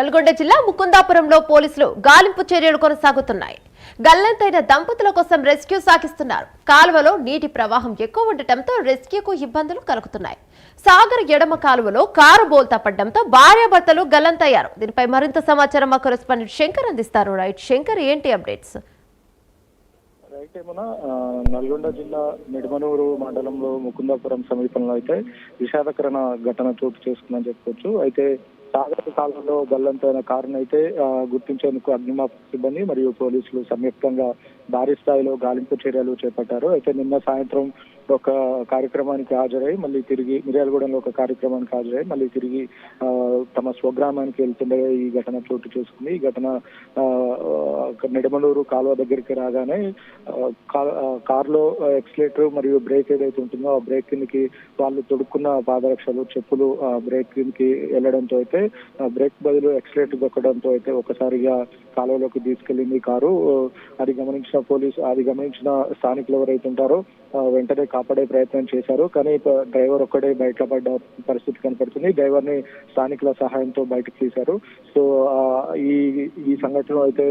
నల్గొండ జిల్లా ముకుందాపురంలో పోలీసులు గాలింపు చర్యలు కొనసాగుతున్నాయి. గల్లంతైన దంపతుల కోసం రెస్క్యూ సాగిస్తున్నారు. కాలువలో నీటి ప్రవాహం ఎక్కువ ఉండటంతో రెస్క్యూకు ఇబ్బందులు కలుగుతున్నాయి. సాగర్ ఎడమ కాలువలో కారు బోల్తా పడడంతో భార్యాభర్తలు గల్లంతయ్యారు. దీనిపై మరింత సమాచారం మా కరెస్పాండెంట్ శంకర్ అందిస్తారు. రైట్ శంకర్, ఏంటి అప్డేట్స్? నల్గొండ జిల్లా నిడమనూరు మండలంలో ముకుందాపురం సమీపంలో అయితే విషాదకరణ ఘటన చోటు చేసుకుందని చెప్పుకోవచ్చు. అయితే సాగర్ కాలంలో గల్లంతైన కారును అయితే గుర్తించేందుకు అగ్నిమాపక సిబ్బంది మరియు పోలీసులు సంయుక్తంగా భారీ స్థాయిలో గాలింపు చర్యలు చేపట్టారు. అయితే నిన్న సాయంత్రం ఒక కార్యక్రమానికి హాజరై మళ్ళీ తిరిగి మిర్యాలగూడెంలో ఒక కార్యక్రమానికి హాజరై మళ్ళీ తిరిగి తమ స్వగ్రామానికి వెళ్తుండగా ఈ ఘటన చోటు చేసుకుంది. ఈ ఘటన నిడమనూరు కాలువ దగ్గరికి రాగానే కారులో ఎక్సిలేటర్ మరియు బ్రేక్ ఏదైతే ఉంటుందో ఆ బ్రేక్ కిందకి వాళ్ళు తొడుక్కున్న పాదరక్షలు, చెప్పులు బ్రేక్ కిందకి వెళ్లడంతో అయితే బ్రేక్ బదులు ఎక్సిలేటర్ దొక్కడంతో అయితే ఒకసారిగా కాలువలోకి తీసుకెళ్లింది కారు. అది గమనించిన స్థానికులు ఎవరైతే ఉంటారో వెంటనే కాపాడే ప్రయత్నం చేశారు. కానీ డ్రైవర్ ఒక్కడే బయటపడ్డ పరిస్థితి కనపడుతుంది. డ్రైవర్ ని స్థానికుల సహాయంతో బయటకు తీశారు. సో ఈ సంఘటనలో అయితే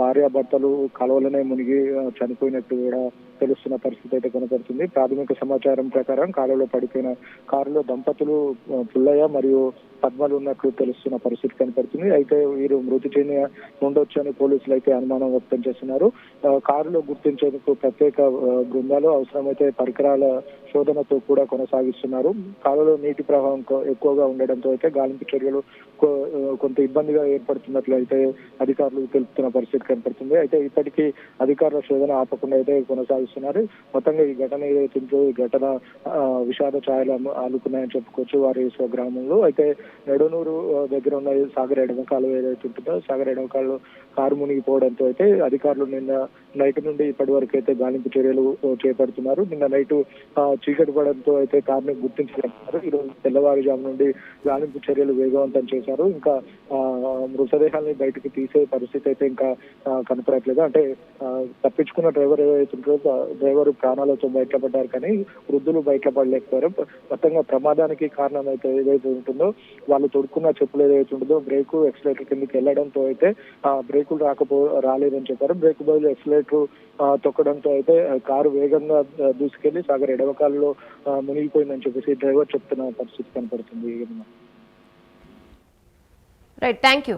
భార్యాభర్తలు కాలువలోనే మునిగి చనిపోయినట్టు కూడా తెలుస్తున్న పరిస్థితి అయితే కనపడుతుంది. ప్రాథమిక సమాచారం ప్రకారం కాలువలో పడిపోయిన కారులో దంపతులు పుల్లయ్య మరియు పద్మలు ఉన్నట్లు తెలుస్తున్న పరిస్థితి కనపడుతుంది. అయితే వీరు మృతి చెంది ఉండొచ్చు అని పోలీసులు అయితే అనుమానం వ్యక్తం చేస్తున్నారు. కారులో గుర్తించేందుకు ప్రత్యేక బృందాలు అవసరమైతే పరికరాల శోధనతో కూడా కొనసాగిస్తున్నారు. కాలువలో నీటి ప్రవాహం ఎక్కువగా ఉండడంతో అయితే గాలింపు చర్యలు కొంత ఇబ్బందిగా ఏర్పడుతున్నట్లు అయితే అధికారులు తెలుపుతున్న పరిస్థితి కనపడుతుంది. అయితే ఇప్పటికీ అధికారుల శోధన ఆపకుండా అయితే కొనసాగిస్తున్నారు. మొత్తంగా ఈ ఘటన ఏదైతుందో ఈ ఘటన విషాద ఛాయలు ఆలుకున్నాయని చెప్పుకోవచ్చు వారి స్వగ్రామంలో. అయితే నెడనూరు దగ్గర ఉన్న సాగర్ ఎడమ కాలువ ఏదైతే ఉంటుందో సాగర్ ఎడమ కాలువలో కారు మునిగిపోవడంతో అయితే అధికారులు నిన్న నైట్ నుండి ఇప్పటి వరకు అయితే గాలింపు చర్యలు చేపడుతున్నారు. నిన్న నైట్ చీకటి పడడంతో అయితే కారుని గుర్తించలేకపోయారు. ఈరోజు తెల్లవారుజాము నుండి గాలింపు చర్యలు వేగవంతం చేశారు. ఇంకా మృతదేహాన్ని బయటకు తీసే పరిస్థితి అయితే ఇంకా కనపడట్లేదు. అంటే తప్పించుకున్న డ్రైవర్ ఏదైతే ఉంటుందో డ్రైవర్ ప్రాణాలతో బయటపడ్డారు కానీ వృద్ధులు బయటపడలేకపోయారు. మొత్తంగా ప్రమాదానికి కారణం అయితే ఏదైతే ఉంటుందో వాళ్ళు తొడుక్కున్న చెప్పులు ఏదైతే ఉంటుందో బ్రేకు ఎక్సిలేటర్ కిందకి వెళ్లడంతో అయితే బ్రేకులు రాలేదని చెప్పారు. బ్రేక్ బదులు ఎక్సిలేటర్ తొక్కడంతో అయితే కారు వేగంగా దూసుకెళ్లి సాగర్ ఎడవకాలలో మునిగిపోయిందని చెప్పేసి డ్రైవర్ చెప్తున్న పరిస్థితి కనపడుతుంది. Right, thank you.